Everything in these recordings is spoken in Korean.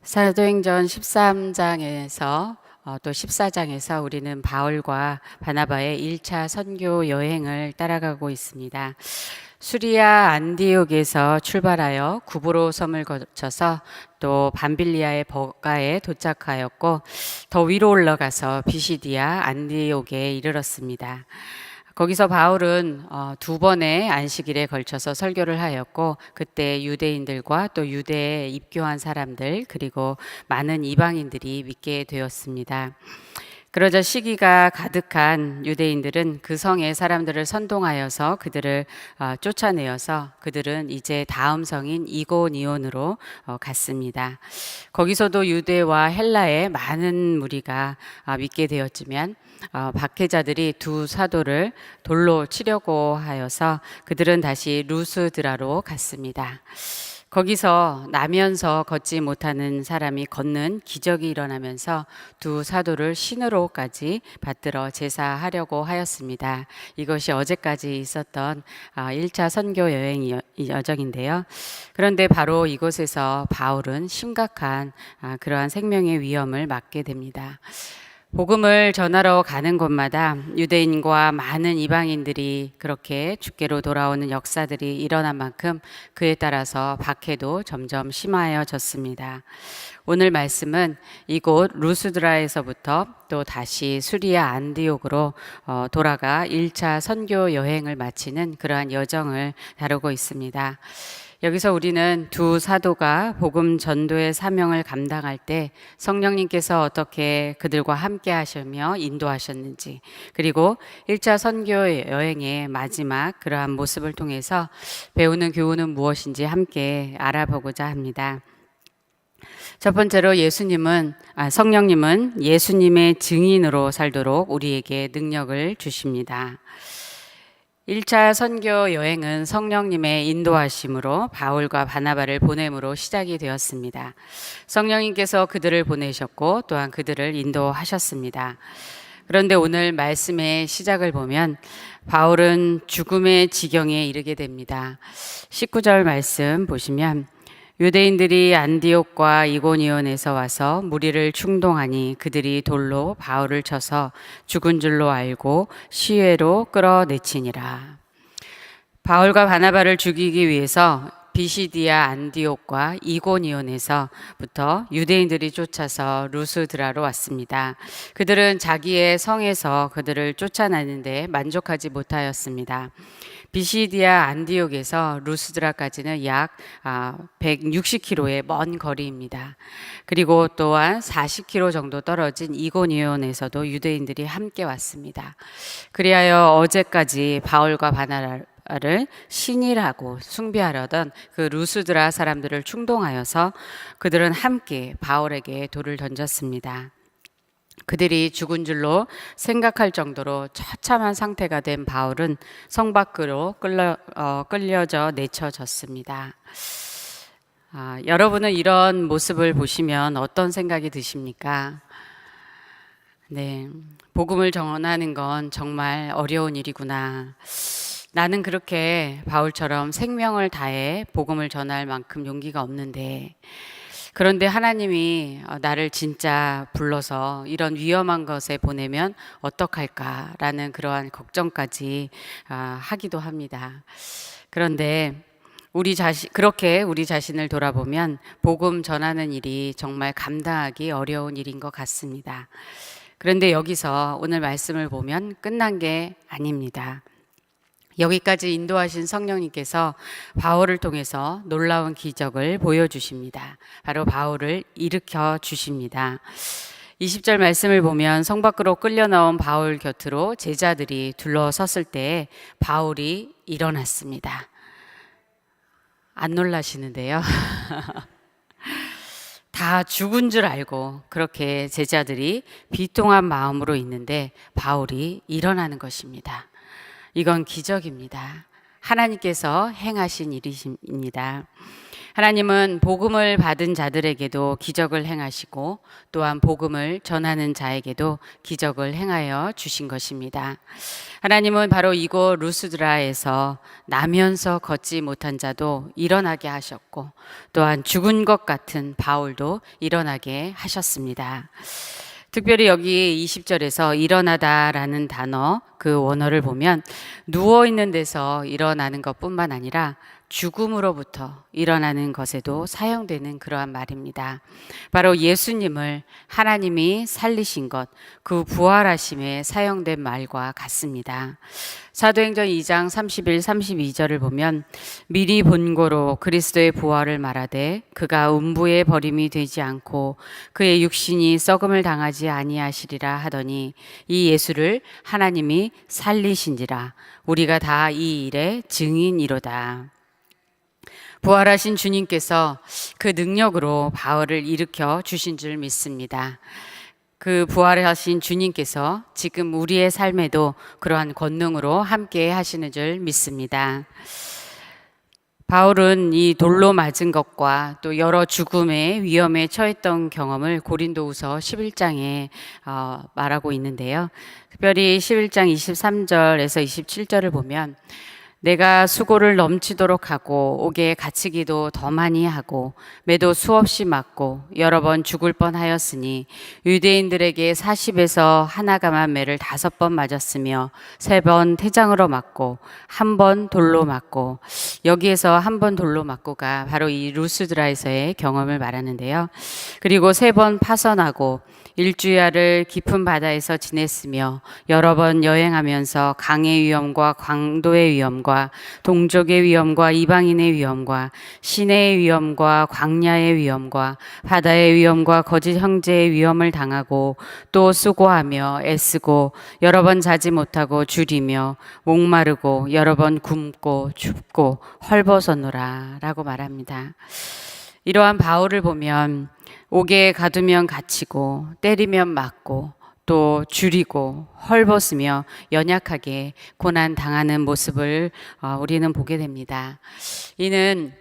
사도행전 13장에서 또 14장에서 우리는 바울과 바나바의 1차 선교 여행을 따라가고 있습니다. 수리아 안디옥에서 출발하여 구브로 섬을 거쳐서 또 밤빌리아의 버가에 도착하였고 더 위로 올라가서 비시디아 안디옥에 이르렀습니다. 거기서 바울은 두 번의 안식일에 걸쳐서 설교를 하였고 그때 유대인들과 또 유대에 입교한 사람들 그리고 많은 이방인들이 믿게 되었습니다. 그러자 시기가 가득한 유대인들은 그 성의 사람들을 선동하여서 그들을 쫓아내어서 그들은 이제 다음 성인 이고니온으로 갔습니다. 거기서도 유대와 헬라의 많은 무리가 믿게 되었지만 박해자들이 두 사도를 돌로 치려고 하여서 그들은 다시 루스드라로 갔습니다. 거기서 나면서 걷지 못하는 사람이 걷는 기적이 일어나면서 두 사도를 신으로까지 받들어 제사하려고 하였습니다. 이것이 어제까지 있었던 1차 선교 여행 여정인데요. 그런데 바로 이곳에서 바울은 심각한 그러한 생명의 위험을 맞게 됩니다. 복음을 전하러 가는 곳마다 유대인과 많은 이방인들이 그렇게 주께로 돌아오는 역사들이 일어난 만큼 그에 따라서 박해도 점점 심하여졌습니다. 오늘 말씀은 이곳 루스드라에서부터 또 다시 수리아 안디옥으로 돌아가 1차 선교 여행을 마치는 그러한 여정을 다루고 있습니다. 여기서 우리는 두 사도가 복음 전도의 사명을 감당할 때 성령님께서 어떻게 그들과 함께 하시며 인도하셨는지, 그리고 1차 선교 여행의 마지막 그러한 모습을 통해서 배우는 교훈은 무엇인지 함께 알아보고자 합니다. 첫 번째로 성령님은 예수님의 증인으로 살도록 우리에게 능력을 주십니다. 1차 선교 여행은 성령님의 인도하심으로 바울과 바나바를 보냄으로 시작이 되었습니다. 성령님께서 그들을 보내셨고 또한 그들을 인도하셨습니다. 그런데 오늘 말씀의 시작을 보면 바울은 죽음의 지경에 이르게 됩니다. 19절 말씀 보시면 유대인들이 안디옥과 이고니온에서 와서 무리를 충동하니 그들이 돌로 바울을 쳐서 죽은 줄로 알고 시외로 끌어내치니라. 바울과 바나바를 죽이기 위해서 비시디아 안디옥과 이고니온에서부터 유대인들이 쫓아서 루스드라로 왔습니다. 그들은 자기의 성에서 그들을 쫓아내는데 만족하지 못하였습니다. 비시디아 안디옥에서 루스드라까지는 약 160km의 먼 거리입니다. 그리고 또한 40km 정도 떨어진 이고니온에서도 유대인들이 함께 왔습니다. 그리하여 어제까지 바울과 바나바를 신이라고 숭배하려던 그 루스드라 사람들을 충동하여서 그들은 함께 바울에게 돌을 던졌습니다. 그들이 죽은 줄로 생각할 정도로 처참한 상태가 된 바울은 성 밖으로 끌려져 내쳐졌습니다. 여러분은 이런 모습을 보시면 어떤 생각이 드십니까? 네, 복음을 전하는 건 정말 어려운 일이구나. 나는 그렇게 바울처럼 생명을 다해 복음을 전할 만큼 용기가 없는데, 그런데 하나님이 나를 진짜 불러서 이런 위험한 것에 보내면 어떡할까라는 그러한 걱정까지 하기도 합니다. 그런데 그렇게 우리 자신을 돌아보면 복음 전하는 일이 정말 감당하기 어려운 일인 것 같습니다. 그런데 여기서 오늘 말씀을 보면 끝난 게 아닙니다. 여기까지 인도하신 성령님께서 바울을 통해서 놀라운 기적을 보여주십니다. 바로 바울을 일으켜 주십니다. 20절 말씀을 보면 성 밖으로 끌려 나온 바울 곁으로 제자들이 둘러섰을 때 바울이 일어났습니다. 안 놀라시는데요. 다 죽은 줄 알고 그렇게 제자들이 비통한 마음으로 있는데 바울이 일어나는 것입니다. 이건 기적입니다. 하나님께서 행하신 일이십니다. 하나님은 복음을 받은 자들에게도 기적을 행하시고 또한 복음을 전하는 자에게도 기적을 행하여 주신 것입니다. 하나님은 바로 이곳 루스드라에서 나면서 걷지 못한 자도 일어나게 하셨고 또한 죽은 것 같은 바울도 일어나게 하셨습니다. 특별히 여기 20절에서 일어나다라는 단어 그 원어를 보면 누워있는 데서 일어나는 것뿐만 아니라 죽음으로부터 일어나는 것에도 사용되는 그러한 말입니다. 바로 예수님을 하나님이 살리신 것, 그 부활하심에 사용된 말과 같습니다. 사도행전 2장 31, 32절을 보면 미리 본고로 그리스도의 부활을 말하되 그가 음부에 버림이 되지 않고 그의 육신이 썩음을 당하지 아니하시리라 하더니 이 예수를 하나님이 살리신지라 우리가 다 이 일의 증인이로다. 부활하신 주님께서 그 능력으로 바울을 일으켜 주신 줄 믿습니다. 그 부활하신 주님께서 지금 우리의 삶에도 그러한 권능으로 함께 하시는 줄 믿습니다. 바울은 이 돌로 맞은 것과 또 여러 죽음의 위험에 처했던 경험을 고린도후서 11장에 말하고 있는데요. 특별히 11장 23절에서 27절을 보면 내가 수고를 넘치도록 하고 옥에 갇히기도 더 많이 하고 매도 수없이 맞고 여러 번 죽을 뻔하였으니 유대인들에게 40에서 하나감한 매를 5번 맞았으며 3번 태장으로 맞고 1번 돌로 맞고 여기에서 1번 돌로 맞고가 바로 이 루스드라에서의 경험을 말하는데요. 그리고 3번 파선하고 일주야를 깊은 바다에서 지냈으며 여러 번 여행하면서 강의 위험과 광도의 위험과 동족의 위험과 이방인의 위험과 시내의 위험과 광야의 위험과 바다의 위험과 거짓 형제의 위험을 당하고 또 수고하며 애쓰고 여러 번 자지 못하고 줄이며 목마르고 여러 번 굶고 춥고 헐벗었노라 라고 말합니다. 이러한 바울을 보면 옥에 가두면 갇히고 때리면 맞고 또 줄이고 헐벗으며 연약하게 고난 당하는 모습을 우리는 보게 됩니다. 이는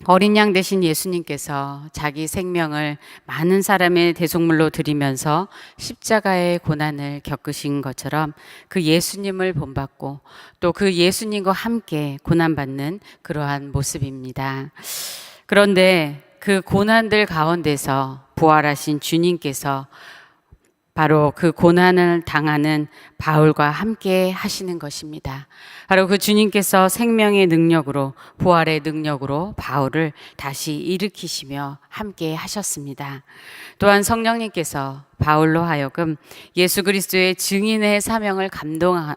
어린 양 되신 예수님께서 자기 생명을 많은 사람의 대속물로 드리면서 십자가의 고난을 겪으신 것처럼 그 예수님을 본받고 또 그 예수님과 함께 고난받는 그러한 모습입니다. 그런데 그 고난들 가운데서 부활하신 주님께서 바로 그 고난을 당하는 바울과 함께 하시는 것입니다. 바로 그 주님께서 생명의 능력으로 부활의 능력으로 바울을 다시 일으키시며 함께 하셨습니다. 또한 성령님께서 바울로 하여금 예수 그리스도의 증인의 사명을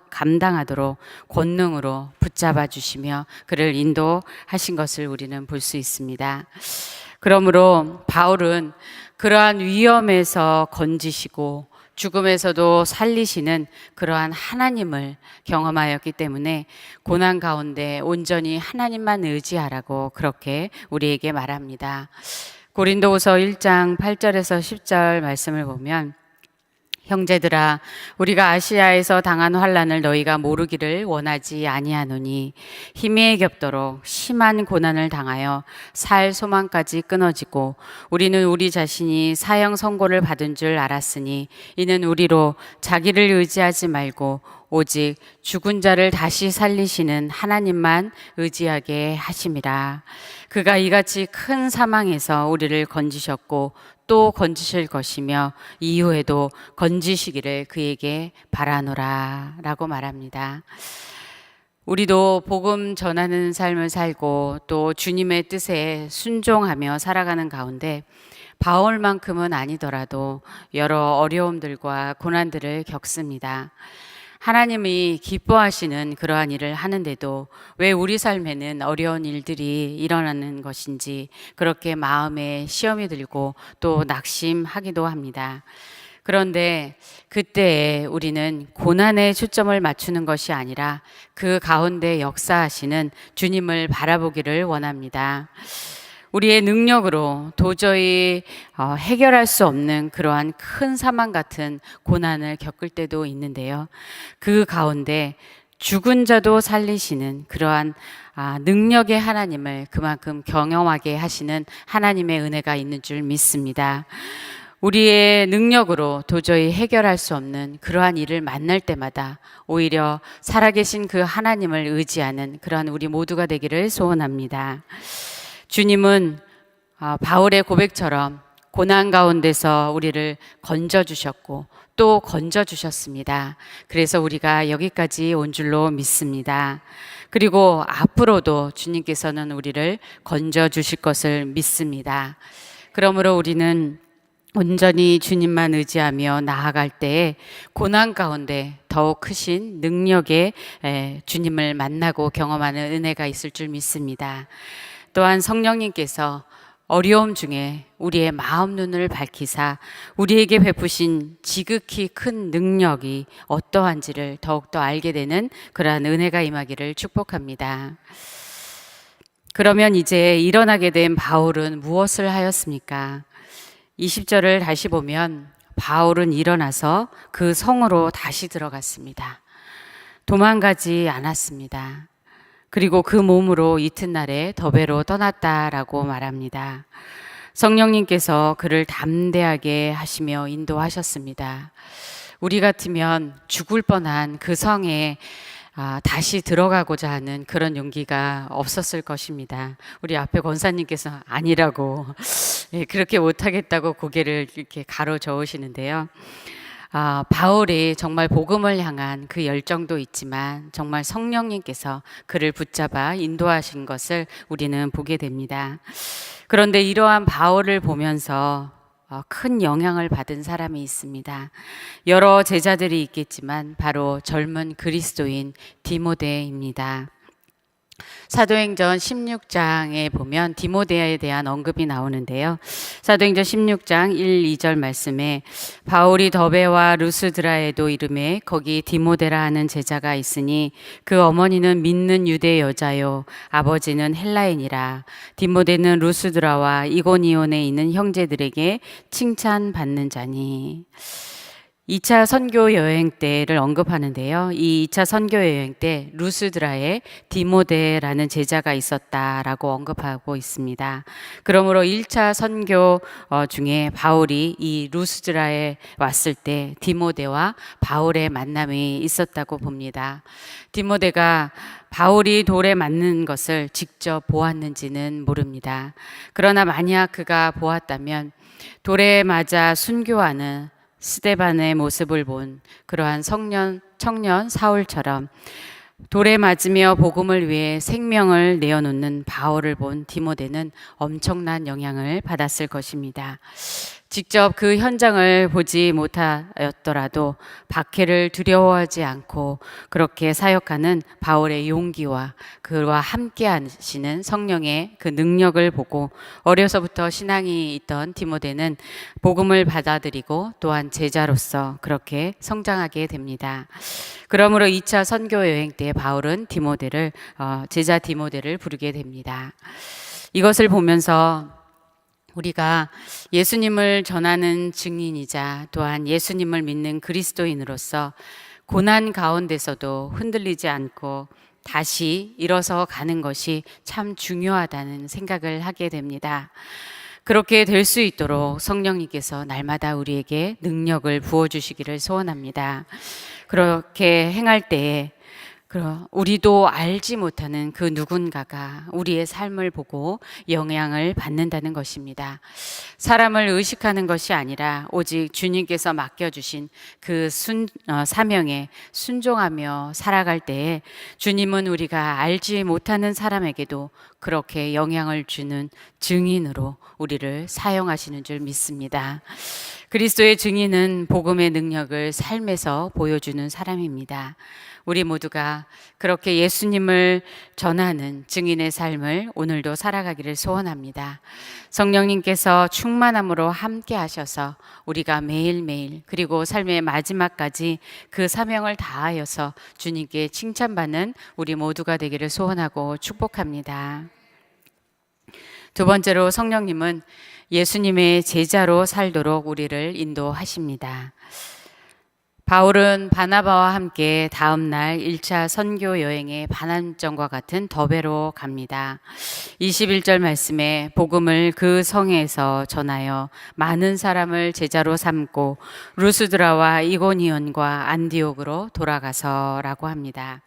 감당하도록 권능으로 붙잡아 주시며 그를 인도하신 것을 우리는 볼 수 있습니다. 그러므로 바울은 그러한 위험에서 건지시고 죽음에서도 살리시는 그러한 하나님을 경험하였기 때문에 고난 가운데 온전히 하나님만 의지하라고 그렇게 우리에게 말합니다. 고린도후서 1장 8절에서 10절 말씀을 보면 형제들아 우리가 아시아에서 당한 환난을 너희가 모르기를 원하지 아니하노니 힘에 겹도록 심한 고난을 당하여 살 소망까지 끊어지고 우리는 우리 자신이 사형 선고를 받은 줄 알았으니 이는 우리로 자기를 의지하지 말고 오직 죽은 자를 다시 살리시는 하나님만 의지하게 하심이라. 그가 이같이 큰 사망에서 우리를 건지셨고 또 건지실 것이며 이후에도 건지시기를 그에게 바라노라 라고 말합니다. 우리도 복음 전하는 삶을 살고 또 주님의 뜻에 순종하며 살아가는 가운데 바울만큼은 아니더라도 여러 어려움들과 고난들을 겪습니다. 하나님이 기뻐하시는 그러한 일을 하는데도 왜 우리 삶에는 어려운 일들이 일어나는 것인지 그렇게 마음에 시험이 들고 또 낙심하기도 합니다. 그런데 그때에 우리는 고난에 초점을 맞추는 것이 아니라 그 가운데 역사하시는 주님을 바라보기를 원합니다. 우리의 능력으로 도저히 해결할 수 없는 그러한 큰 사망 같은 고난을 겪을 때도 있는데요. 그 가운데 죽은 자도 살리시는 그러한 능력의 하나님을 그만큼 경험하게 하시는 하나님의 은혜가 있는 줄 믿습니다. 우리의 능력으로 도저히 해결할 수 없는 그러한 일을 만날 때마다 오히려 살아계신 그 하나님을 의지하는 그러한 우리 모두가 되기를 소원합니다. 주님은 바울의 고백처럼 고난 가운데서 우리를 건져주셨고 또 건져주셨습니다. 그래서 우리가 여기까지 온 줄로 믿습니다. 그리고 앞으로도 주님께서는 우리를 건져주실 것을 믿습니다. 그러므로 우리는 온전히 주님만 의지하며 나아갈 때에 고난 가운데 더욱 크신 능력의 주님을 만나고 경험하는 은혜가 있을 줄 믿습니다. 또한 성령님께서 어려움 중에 우리의 마음 눈을 밝히사 우리에게 베푸신 지극히 큰 능력이 어떠한지를 더욱더 알게 되는 그러한 은혜가 임하기를 축복합니다. 그러면 이제 일어나게 된 바울은 무엇을 하였습니까? 20절을 다시 보면 바울은 일어나서 그 성으로 다시 들어갔습니다. 도망가지 않았습니다. 그리고 그 몸으로 이튿날에 더베로 떠났다라고 말합니다. 성령님께서 그를 담대하게 하시며 인도하셨습니다. 우리 같으면 죽을 뻔한 그 성에 다시 들어가고자 하는 그런 용기가 없었을 것입니다. 우리 앞에 권사님께서 아니라고 그렇게 못하겠다고 고개를 이렇게 가로저으시는데요. 바울이 정말 복음을 향한 그 열정도 있지만 정말 성령님께서 그를 붙잡아 인도하신 것을 우리는 보게 됩니다. 그런데 이러한 바울을 보면서 큰 영향을 받은 사람이 있습니다. 여러 제자들이 있겠지만 바로 젊은 그리스도인 디모데입니다. 사도행전 16장에 보면 디모데에 대한 언급이 나오는데요. 사도행전 16장 1, 2절 말씀에 바울이 더베와 루스드라에도 이름에 거기 디모데라 하는 제자가 있으니 그 어머니는 믿는 유대 여자요 아버지는 헬라인이라. 디모데는 루스드라와 이고니온에 있는 형제들에게 칭찬받는 자니. 2차 선교 여행 때를 언급하는데요. 이 2차 선교 여행 때 루스드라에 디모데라는 제자가 있었다라고 언급하고 있습니다. 그러므로 1차 선교 중에 바울이 이 루스드라에 왔을 때 디모데와 바울의 만남이 있었다고 봅니다. 디모데가 바울이 돌에 맞는 것을 직접 보았는지는 모릅니다. 그러나 만약 그가 보았다면 돌에 맞아 순교하는 스데반의 모습을 본 그러한 청년 사울처럼 돌에 맞으며 복음을 위해 생명을 내어놓는 바울을 본 디모데는 엄청난 영향을 받았을 것입니다. 직접 그 현장을 보지 못하였더라도 박해를 두려워하지 않고 그렇게 사역하는 바울의 용기와 그와 함께 하시는 성령의 그 능력을 보고 어려서부터 신앙이 있던 디모데는 복음을 받아들이고 또한 제자로서 그렇게 성장하게 됩니다. 그러므로 2차 선교 여행 때 바울은 제자 디모데를 부르게 됩니다. 이것을 보면서 우리가 예수님을 전하는 증인이자 또한 예수님을 믿는 그리스도인으로서 고난 가운데서도 흔들리지 않고 다시 일어서 가는 것이 참 중요하다는 생각을 하게 됩니다. 그렇게 될 수 있도록 성령님께서 날마다 우리에게 능력을 부어주시기를 소원합니다. 그렇게 행할 때에 우리도 알지 못하는 그 누군가가 우리의 삶을 보고 영향을 받는다는 것입니다. 사람을 의식하는 것이 아니라 오직 주님께서 맡겨주신 그 사명에 순종하며 살아갈 때에 주님은 우리가 알지 못하는 사람에게도 그렇게 영향을 주는 증인으로 우리를 사용하시는 줄 믿습니다. 그리스도의 증인은 복음의 능력을 삶에서 보여주는 사람입니다. 우리 모두가 그렇게 예수님을 전하는 증인의 삶을 오늘도 살아가기를 소원합니다. 성령님께서 충만함으로 함께 하셔서 우리가 매일매일 그리고 삶의 마지막까지 그 사명을 다하여서 주님께 칭찬받는 우리 모두가 되기를 소원하고 축복합니다. 두 번째로 성령님은 예수님의 제자로 살도록 우리를 인도하십니다. 바울은 바나바와 함께 다음 날 1차 선교 여행에 반환점과 같은 더베로 갑니다. 21절 말씀에 복음을 그 성에서 전하여 많은 사람을 제자로 삼고 루스드라와 이고니온과 안디옥으로 돌아가서라고 합니다.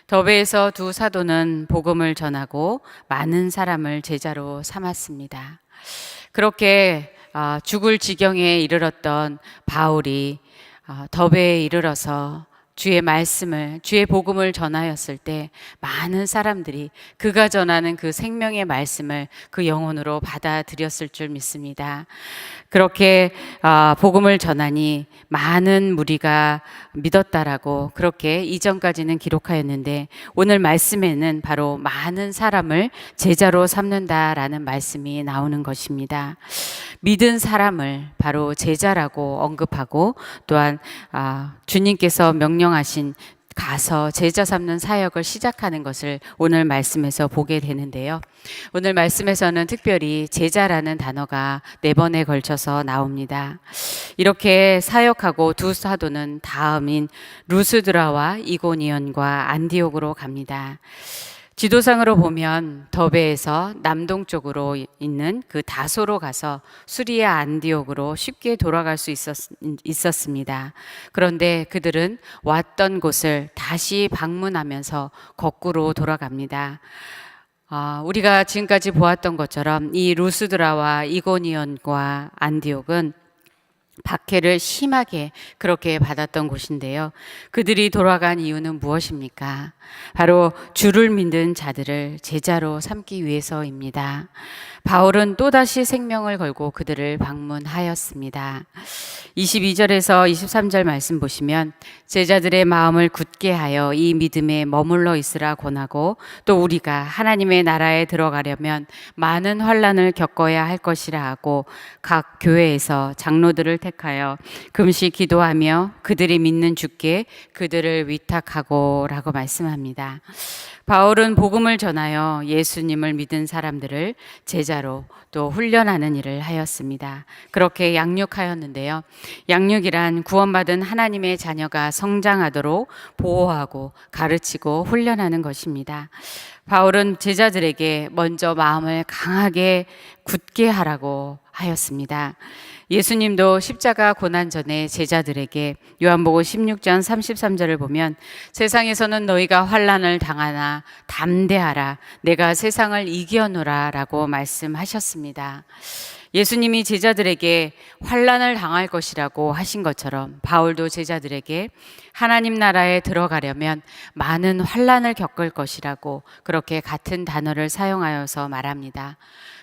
더베에서 두 사도는 복음을 전하고 많은 사람을 제자로 삼았습니다. 그렇게 죽을 지경에 이르렀던 바울이 더베에 이르러서 주의 말씀을, 주의 복음을 전하였을 때 많은 사람들이 그가 전하는 그 생명의 말씀을 그 영혼으로 받아들였을 줄 믿습니다. 그렇게 복음을 전하니 많은 무리가 믿었다라고 그렇게 이전까지는 기록하였는데, 오늘 말씀에는 바로 많은 사람을 제자로 삼는다라는 말씀이 나오는 것입니다. 믿은 사람을 바로 제자라고 언급하고, 또한 주님께서 명령하신 가서 제자 삼는 사역을 시작하는 것을 오늘 말씀에서 보게 되는데요. 오늘 말씀에서는 특별히 제자라는 단어가 4번에 걸쳐서 나옵니다. 이렇게 사역하고 두 사도는 다음인 루스드라와 이고니온과 안디옥으로 갑니다. 지도상으로 보면 더베에서 남동쪽으로 있는 그 다소로 가서 수리아 안디옥으로 쉽게 돌아갈 수 있었습니다. 그런데 그들은 왔던 곳을 다시 방문하면서 거꾸로 돌아갑니다. 우리가 지금까지 보았던 것처럼 이 루스드라와 이고니온과 안디옥은 박해를 심하게 그렇게 받았던 곳인데요. 그들이 돌아간 이유는 무엇입니까? 바로 주를 믿는 자들을 제자로 삼기 위해서입니다. 바울은 또다시 생명을 걸고 그들을 방문하였습니다. 22절에서 23절 말씀 보시면 제자들의 마음을 굳게 하여 이 믿음에 머물러 있으라 권하고, 또 우리가 하나님의 나라에 들어가려면 많은 환난을 겪어야 할 것이라 하고, 각 교회에서 장로들을 택하여 금식 기도하며 그들이 믿는 주께 그들을 위탁하고 라고 말씀합니다. 바울은 복음을 전하여 예수님을 믿은 사람들을 제자로 또 훈련하는 일을 하였습니다. 그렇게 양육하였는데요. 양육이란 구원받은 하나님의 자녀가 성장하도록 보호하고 가르치고 훈련하는 것입니다. 바울은 제자들에게 먼저 마음을 강하게 굳게 하라고 하였습니다. 예수님도 십자가 고난 전에 제자들에게 요한복음 16장 33절을 보면 세상에서는 너희가 환난을 당하나 담대하라, 내가 세상을 이겨노라 라고 말씀하셨습니다. 예수님이 제자들에게 환난을 당할 것이라고 하신 것처럼 바울도 제자들에게 하나님 나라에 들어가려면 많은 환난을 겪을 것이라고 그렇게 같은 단어를 사용하여서 말합니다.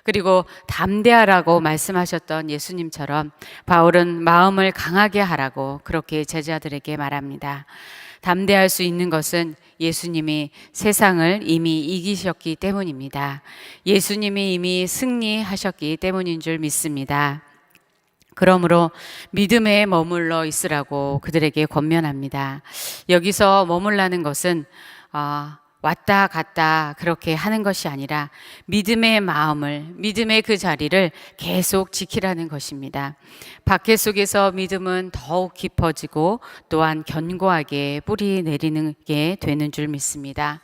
그리고 담대하라고 말씀하셨던 예수님처럼 바울은 마음을 강하게 하라고 그렇게 제자들에게 말합니다. 담대할 수 있는 것은 예수님이 세상을 이미 이기셨기 때문입니다. 예수님이 이미 승리하셨기 때문인 줄 믿습니다. 그러므로 믿음에 머물러 있으라고 그들에게 권면합니다. 여기서 머물라는 것은 왔다 갔다 그렇게 하는 것이 아니라 믿음의 마음을, 믿음의 그 자리를 계속 지키라는 것입니다. 박해 속에서 믿음은 더욱 깊어지고 또한 견고하게 뿌리 내리는 게 되는 줄 믿습니다.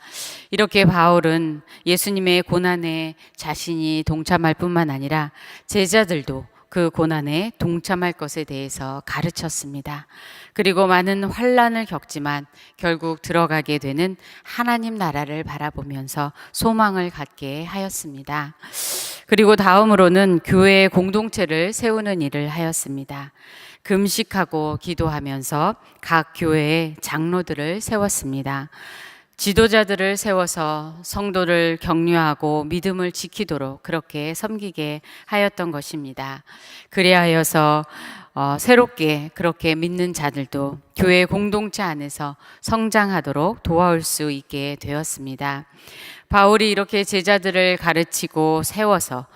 이렇게 바울은 예수님의 고난에 자신이 동참할 뿐만 아니라 제자들도 그 고난에 동참할 것에 대해서 가르쳤습니다. 그리고 많은 환난을 겪지만 결국 들어가게 되는 하나님 나라를 바라보면서 소망을 갖게 하였습니다. 그리고 다음으로는 교회의 공동체를 세우는 일을 하였습니다. 금식하고 기도하면서 각 교회의 장로들을 세웠습니다. 지도자들을 세워서 성도를 격려하고 믿음을 지키도록 그렇게 섬기게 하였던 것입니다. 그리하여서 새롭게 그렇게 믿는 자들도 교회 공동체 안에서 성장하도록 도와올 수 있게 되었습니다. 바울이 이렇게 제자들을 가르치고 세워서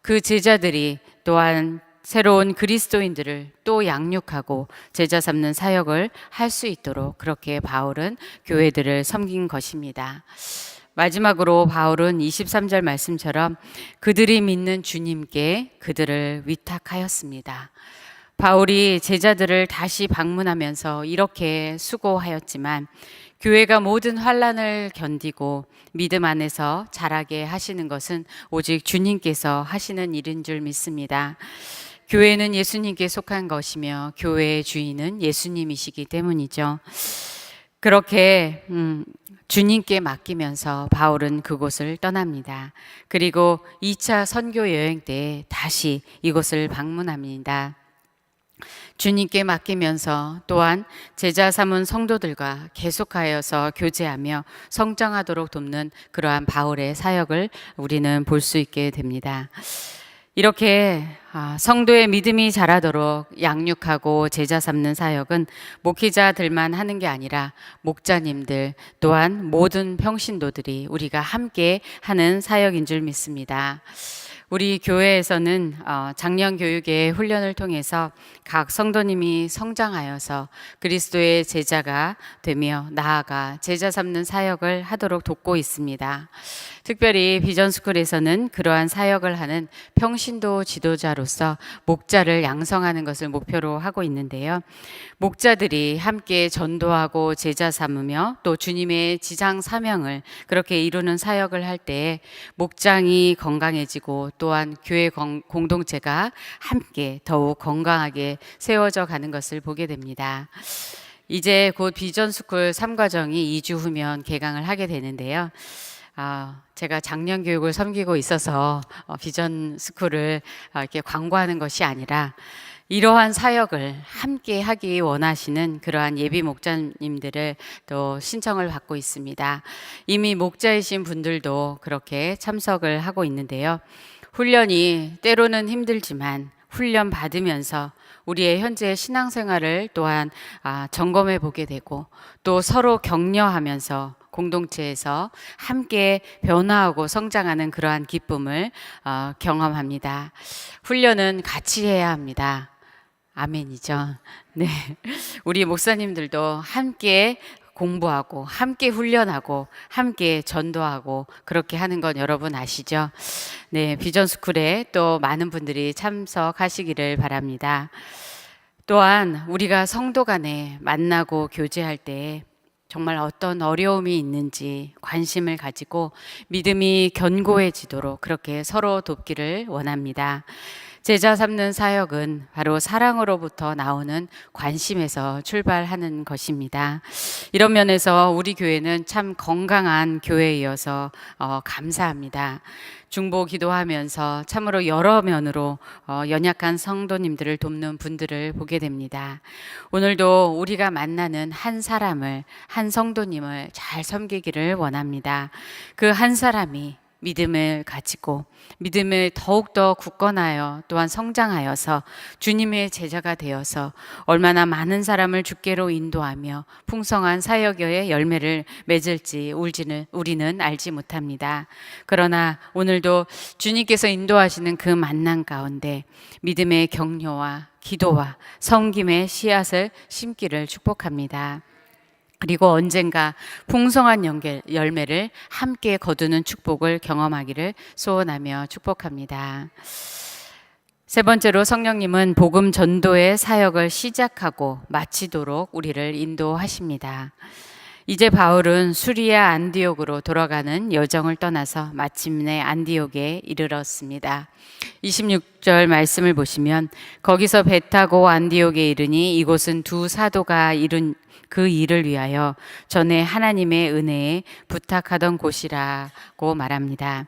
그 제자들이 또한 새로운 그리스도인들을 또 양육하고 제자 삼는 사역을 할 수 있도록 그렇게 바울은 교회들을 섬긴 것입니다. 마지막으로 바울은 23절 말씀처럼 그들이 믿는 주님께 그들을 위탁하였습니다. 바울이 제자들을 다시 방문하면서 이렇게 수고하였지만 교회가 모든 환난을 견디고 믿음 안에서 자라게 하시는 것은 오직 주님께서 하시는 일인 줄 믿습니다. 교회는 예수님께 속한 것이며 교회의 주인은 예수님이시기 때문이죠. 그렇게 주님께 맡기면서 바울은 그곳을 떠납니다. 그리고 2차 선교 여행 때 다시 이곳을 방문합니다. 주님께 맡기면서 또한 제자 삼은 성도들과 계속하여서 교제하며 성장하도록 돕는 그러한 바울의 사역을 우리는 볼 수 있게 됩니다. 이렇게 성도의 믿음이 자라도록 양육하고 제자 삼는 사역은 목회자들만 하는 게 아니라 목자님들 또한 모든 평신도들이 우리가 함께 하는 사역인 줄 믿습니다. 우리 교회에서는 작년 교육의 훈련을 통해서 각 성도님이 성장하여서 그리스도의 제자가 되며 나아가 제자 삼는 사역을 하도록 돕고 있습니다. 특별히 비전스쿨에서는 그러한 사역을 하는 평신도 지도자로서 목자를 양성하는 것을 목표로 하고 있는데요. 목자들이 함께 전도하고 제자 삼으며 또 주님의 지상 사명을 그렇게 이루는 사역을 할 때 목장이 건강해지고 또한 교회 공동체가 함께 더욱 건강하게 세워져 가는 것을 보게 됩니다. 이제 곧 비전스쿨 3과정이 2주 후면 개강을 하게 되는데요. 제가 작년 교육을 섬기고 있어서 비전스쿨을 이렇게 광고하는 것이 아니라 이러한 사역을 함께 하기 원하시는 그러한 예비 목자님들을 또 신청을 받고 있습니다. 이미 목자이신 분들도 그렇게 참석을 하고 있는데요. 훈련이 때로는 힘들지만 훈련 받으면서 우리의 현재 신앙생활을 또한 점검해 보게 되고 또 서로 격려하면서 공동체에서 함께 변화하고 성장하는 그러한 기쁨을 경험합니다. 훈련은 같이 해야 합니다. 아멘이죠. 네. 우리 목사님들도 함께 공부하고 함께 훈련하고 함께 전도하고 그렇게 하는 건 여러분 아시죠? 네, 비전스쿨에 또 많은 분들이 참석하시기를 바랍니다. 또한 우리가 성도 간에 만나고 교제할 때 정말 어떤 어려움이 있는지 관심을 가지고 믿음이 견고해지도록 그렇게 서로 돕기를 원합니다. 제자 삼는 사역은 바로 사랑으로부터 나오는 관심에서 출발하는 것입니다. 이런 면에서 우리 교회는 참 건강한 교회이어서 감사합니다. 중보 기도하면서 참으로 여러 면으로 연약한 성도님들을 돕는 분들을 보게 됩니다. 오늘도 우리가 만나는 한 사람을, 한 성도님을 잘 섬기기를 원합니다. 그 한 사람이 믿음을 가지고 믿음을 더욱더 굳건하여 또한 성장하여서 주님의 제자가 되어서 얼마나 많은 사람을 주께로 인도하며 풍성한 사역의 열매를 맺을지 우리는 알지 못합니다. 그러나 오늘도 주님께서 인도하시는 그 만남 가운데 믿음의 격려와 기도와 섬김의 씨앗을 심기를 축복합니다. 그리고 언젠가 풍성한 열매를 함께 거두는 축복을 경험하기를 소원하며 축복합니다. 세 번째로 성령님은 복음 전도의 사역을 시작하고 마치도록 우리를 인도하십니다. 이제 바울은 수리아 안디옥으로 돌아가는 여정을 떠나서 마침내 안디옥에 이르렀습니다. 26절 말씀을 보시면 거기서 배 타고 안디옥에 이르니 이곳은 두 사도가 이룬 그 일을 위하여 전에 하나님의 은혜에 부탁하던 곳이라고 말합니다.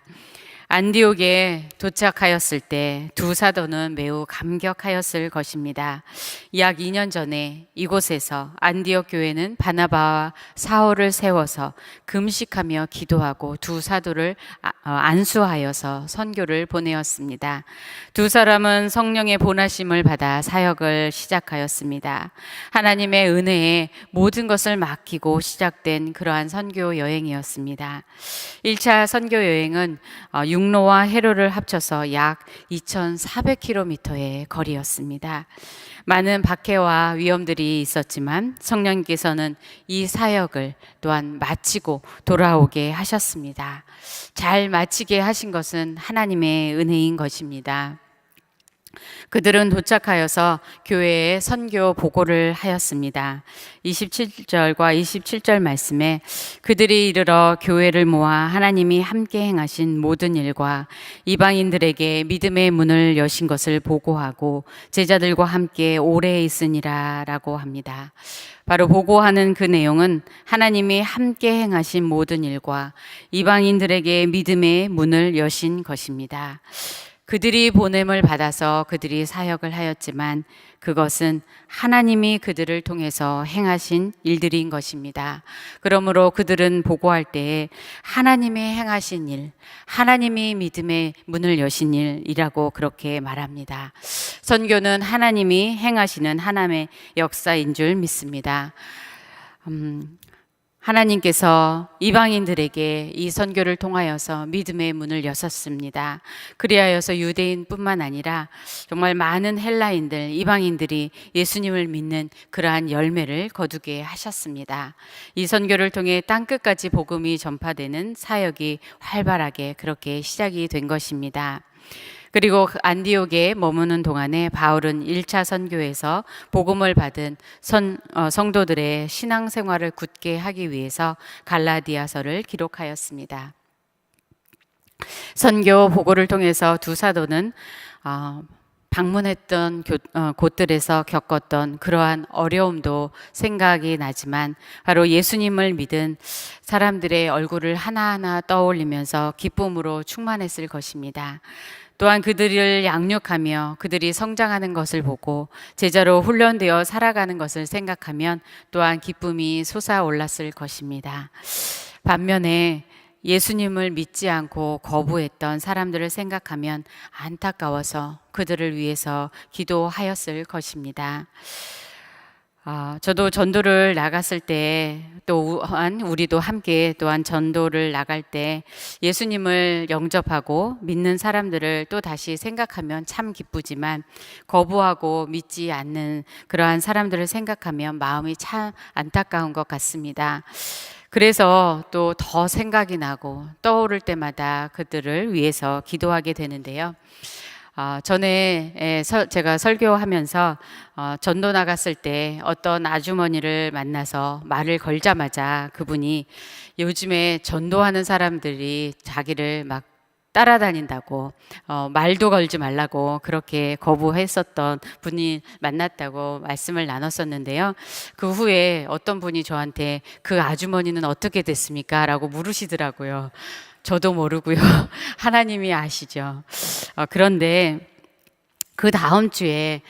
안디옥에 도착하였을 때 두 사도는 매우 감격하였을 것입니다. 약 2년 전에 이곳에서 안디옥 교회는 바나바와 사울을 세워서 금식하며 기도하고 두 사도를 안수하여서 선교를 보내었습니다. 두 사람은 성령의 보내심을 받아 사역을 시작하였습니다. 하나님의 은혜에 모든 것을 맡기고 시작된 그러한 선교 여행이었습니다. 1차 선교 여행은 육로와 해로를 합쳐서 약 2,400km의 거리였습니다. 많은 박해와 위험들이 있었지만 성령님께서는 이 사역을 또한 마치고 돌아오게 하셨습니다. 잘 마치게 하신 것은 하나님의 은혜인 것입니다. 그들은 도착하여서 교회에 선교 보고를 하였습니다. 27절과 27절 말씀에 그들이 이르러 교회를 모아 하나님이 함께 행하신 모든 일과 이방인들에게 믿음의 문을 여신 것을 보고하고 제자들과 함께 오래 있으니라 라고 합니다. 바로 보고하는 그 내용은 하나님이 함께 행하신 모든 일과 이방인들에게 믿음의 문을 여신 것입니다. 그들이 보냄을 받아서 그들이 사역을 하였지만 그것은 하나님이 그들을 통해서 행하신 일들인 것입니다. 그러므로 그들은 보고할 때에 하나님이 행하신 일, 하나님이 믿음의 문을 여신 일이라고 그렇게 말합니다. 선교는 하나님이 행하시는 하나님의 역사인 줄 믿습니다. 하나님께서 이방인들에게 이 선교를 통하여서 믿음의 문을 여셨습니다. 그리하여서 유대인뿐만 아니라 정말 많은 헬라인들, 이방인들이 예수님을 믿는 그러한 열매를 거두게 하셨습니다. 이 선교를 통해 땅끝까지 복음이 전파되는 사역이 활발하게 그렇게 시작이 된 것입니다. 그리고 안디옥에 머무는 동안에 바울은 1차 선교에서 복음을 받은 성도들의 신앙생활을 굳게 하기 위해서 갈라디아서를 기록하였습니다. 선교 보고를 통해서 두 사도는 방문했던 곳들에서 겪었던 그러한 어려움도 생각이 나지만 바로 예수님을 믿은 사람들의 얼굴을 하나하나 떠올리면서 기쁨으로 충만했을 것입니다. 또한 그들을 양육하며 그들이 성장하는 것을 보고 제자로 훈련되어 살아가는 것을 생각하면 또한 기쁨이 솟아올랐을 것입니다. 반면에 예수님을 믿지 않고 거부했던 사람들을 생각하면 안타까워서 그들을 위해서 기도하였을 것입니다. 저도 전도를 나갔을 때 또한 우리도 함께 또한 전도를 나갈 때 예수님을 영접하고 믿는 사람들을 또 다시 생각하면 참 기쁘지만 거부하고 믿지 않는 그러한 사람들을 생각하면 마음이 참 안타까운 것 같습니다. 그래서 또 더 생각이 나고 떠오를 때마다 그들을 위해서 기도하게 되는데요. 전에 제가 설교하면서 전도 나갔을 때 어떤 아주머니를 만나서 말을 걸자마자 그분이 요즘에 전도하는 사람들이 자기를 막 따라다닌다고 말도 걸지 말라고 그렇게 거부했었던 분이 만났다고 말씀을 나눴었는데요. 그 후에 어떤 분이 저한테 그 아주머니는 어떻게 됐습니까? 라고 물으시더라고요. 저도 모르고요. 하나님이 아시죠. 그런데 그 다음 주에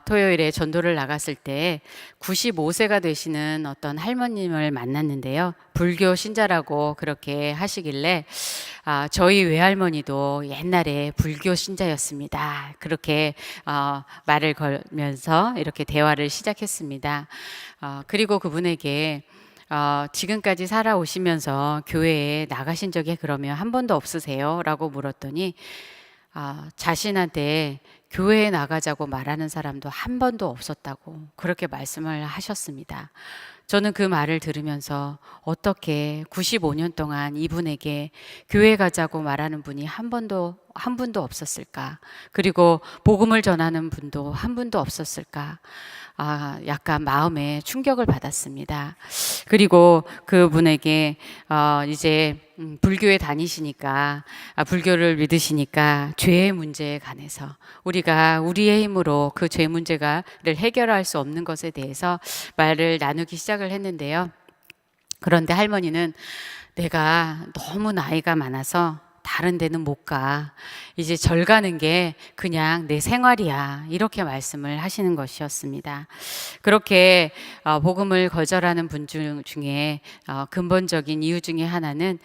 토요일에 전도를 나갔을 때 95세가 되시는 어떤 할머님을 만났는데요. 불교 신자라고 그렇게 하시길래 저희 외할머니도 옛날에 불교 신자였습니다. 그렇게 말을 걸면서 이렇게 대화를 시작했습니다. 그리고 그분에게 지금까지 살아오시면서 교회에 나가신 적이 그러면 한 번도 없으세요? 라고 물었더니 자신한테 교회에 나가자고 말하는 사람도 한 번도 없었다고 그렇게 말씀을 하셨습니다. 저는 그 말을 들으면서 어떻게 95년 동안 이분에게 교회 가자고 말하는 분이 한 분도 없었을까? 그리고 복음을 전하는 분도 한 분도 없었을까? 약간 마음에 충격을 받았습니다. 그리고 그분에게 이제 불교에 다니시니까 불교를 믿으시니까 죄의 문제에 관해서 우리가 우리의 힘으로 그 죄 문제를 해결할 수 없는 것에 대해서 말을 나누기 시작을 했는데요. 그런데 할머니는 내가 너무 나이가 많아서 다른 데는 못 가. 이제 절 가는 게 그냥 내 생활이야. 이렇게 말씀을 하시는 것이었습니다. 그렇게 복음을 거절하는 분 중에 근본적인 이유 중에 하나는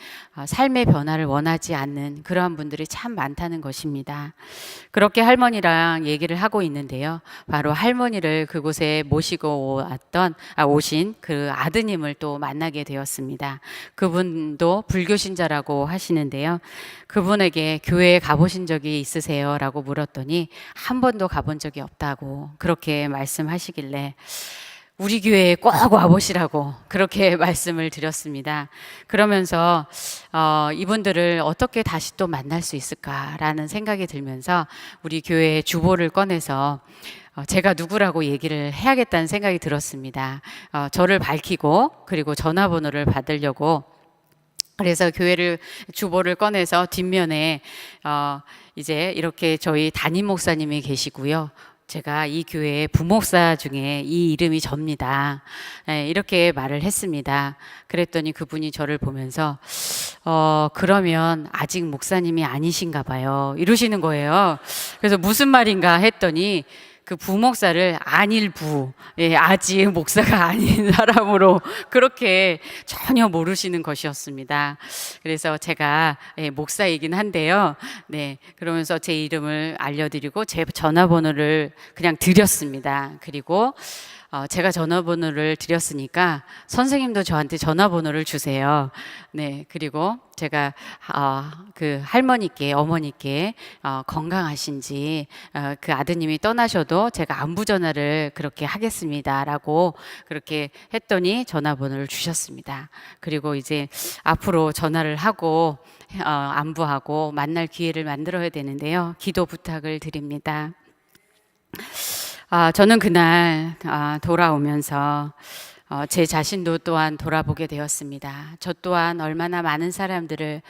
삶의 변화를 원하지 않는 그러한 분들이 참 많다는 것입니다. 그렇게 할머니랑 얘기를 하고 있는데요. 바로 할머니를 그곳에 모시고 오신 그 아드님을 또 만나게 되었습니다. 그분도 불교 신자라고 하시는데요. 그분에게 교회에 가보신 적이 있으세요? 라고 물었더니 한 번도 가본 적이 없다고 그렇게 말씀하시길래 우리 교회에 꼭 와보시라고 그렇게 말씀을 드렸습니다. 그러면서 이분들을 어떻게 다시 또 만날 수 있을까라는 생각이 들면서 우리 교회의 주보를 꺼내서 제가 누구라고 얘기를 해야겠다는 생각이 들었습니다. 저를 밝히고 그리고 전화번호를 받으려고 그래서 교회를 주보를 꺼내서 뒷면에 이제 이렇게 저희 담임 목사님이 계시고요. 제가 이 교회의 부목사 중에 이 이름이 접니다. 이렇게 말을 했습니다. 그랬더니 그분이 저를 보면서 그러면 아직 목사님이 아니신가 봐요. 이러시는 거예요. 그래서 무슨 말인가 했더니 그 부목사를 안일부, 아직 목사가 아닌 사람으로 그렇게 전혀 모르시는 것이었습니다. 그래서 제가 목사이긴 한데요. 네, 그러면서 제 이름을 알려드리고 제 전화번호를 그냥 드렸습니다. 그리고 제가 전화번호를 드렸으니까 선생님도 저한테 전화번호를 주세요. 네, 그리고 제가 그 할머니께 어머니께 건강하신지 그 아드님이 떠나셔도 제가 안부 전화를 그렇게 하겠습니다라고 그렇게 했더니 전화번호를 주셨습니다. 그리고 이제 앞으로 전화를 하고 안부하고 만날 기회를 만들어야 되는데요. 기도 부탁을 드립니다. 저는 그날 돌아오면서 제 자신도 또한 돌아보게 되었습니다. 저 또한 얼마나 많은 사람들을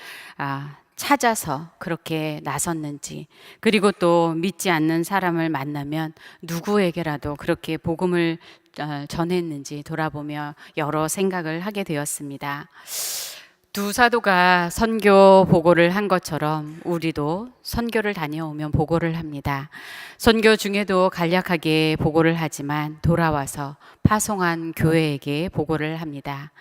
찾아서 그렇게 나섰는지, 그리고 또 믿지 않는 사람을 만나면 누구에게라도 그렇게 복음을 전했는지 돌아보며 여러 생각을 하게 되었습니다. 두 사도가 선교 보고를 한 것처럼 우리도 선교를 다녀오면 보고를 합니다. 선교 중에도 간략하게 보고를 하지만 돌아와서 파송한 교회에게 보고를 합니다.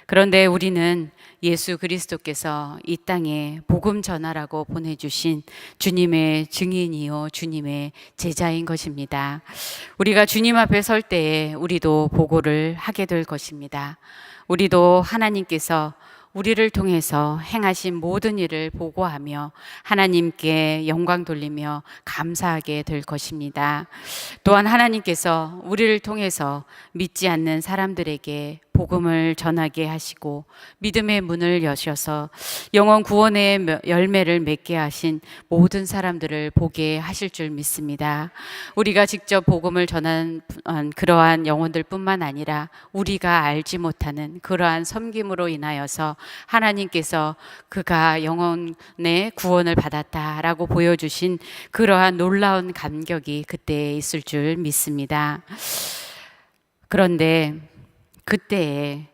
그런데 우리는 예수 그리스도께서 이 땅에 복음 전하라고 보내주신 주님의 증인이요 주님의 제자인 것입니다. 우리가 주님 앞에 설 때에 우리도 보고를 하게 될 것입니다. 우리도 하나님께서 우리를 통해서 행하신 모든 일을 보고하며 하나님께 영광 돌리며 감사하게 될 것입니다. 또한 하나님께서 우리를 통해서 믿지 않는 사람들에게 복음을 전하게 하시고 믿음의 문을 여셔서 영원 구원의 열매를 맺게 하신 모든 사람들을 보게 하실 줄 믿습니다. 우리가 직접 복음을 전한 그러한 영혼들뿐만 아니라 우리가 알지 못하는 그러한 섬김으로 인하여서 하나님께서 그가 영혼의 구원을 받았다라고 보여주신 그러한 놀라운 감격이 그때 있을 줄 믿습니다. 그런데 그때에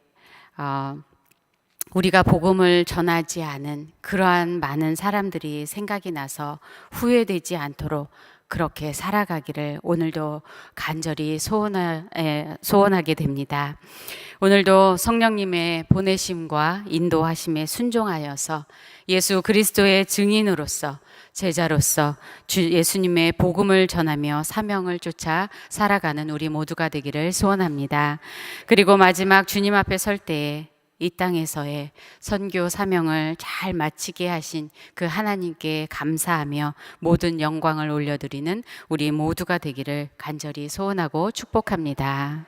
우리가 복음을 전하지 않은 그러한 많은 사람들이 생각이 나서 후회되지 않도록 그렇게 살아가기를 오늘도 간절히 소원하게 됩니다. 오늘도 성령님의 보내심과 인도하심에 순종하여서 예수 그리스도의 증인으로서 제자로서 예수님의 복음을 전하며 사명을 쫓아 살아가는 우리 모두가 되기를 소원합니다. 그리고 마지막 주님 앞에 설 때에 이 땅에서의 선교 사명을 잘 마치게 하신 그 하나님께 감사하며 모든 영광을 올려드리는 우리 모두가 되기를 간절히 소원하고 축복합니다.